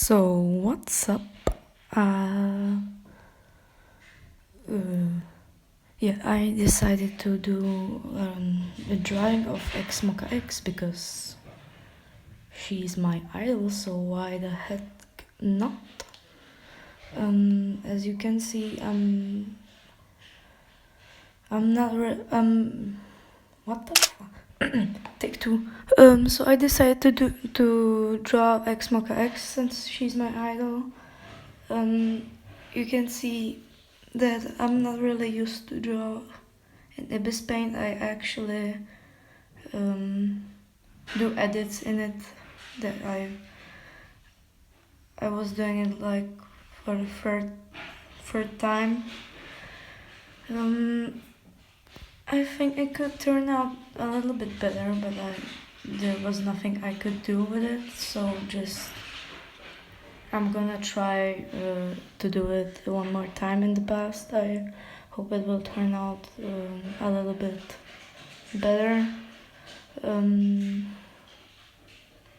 So, what's up? Uh, yeah, I decided to do a drawing of xMoqax because she's my idol, so why the heck not? As you can see, I'm not what the fuck? Take two. So I decided to draw xMoqax since she's my idol. You can see that I'm not really used to draw in Ibis Paint. I actually do edits in it that I was doing it like for the third time. I think it could turn out a little bit better, but there was nothing I could do with it, so I'm gonna try to do it one more time in the past. I hope it will turn out a little bit better. I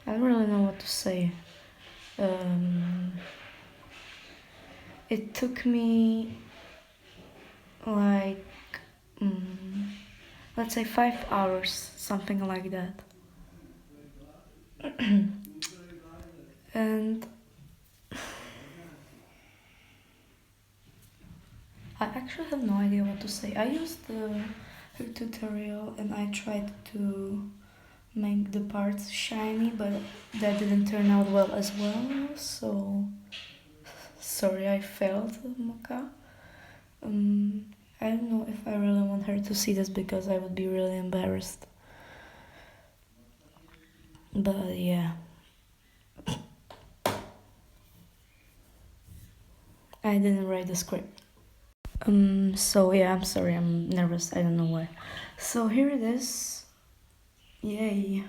don't really know what to say. It took me like let's say 5 hours, something like that. And I actually have no idea what to say. I used her tutorial and I tried to make the parts shiny, but that didn't turn out well as well, so sorry I failed, Mocha. I don't know if I really want her to see this because I would be really embarrassed. But yeah. I didn't write the script. So yeah, I'm sorry, I'm nervous, I don't know why. So here it is. Yay.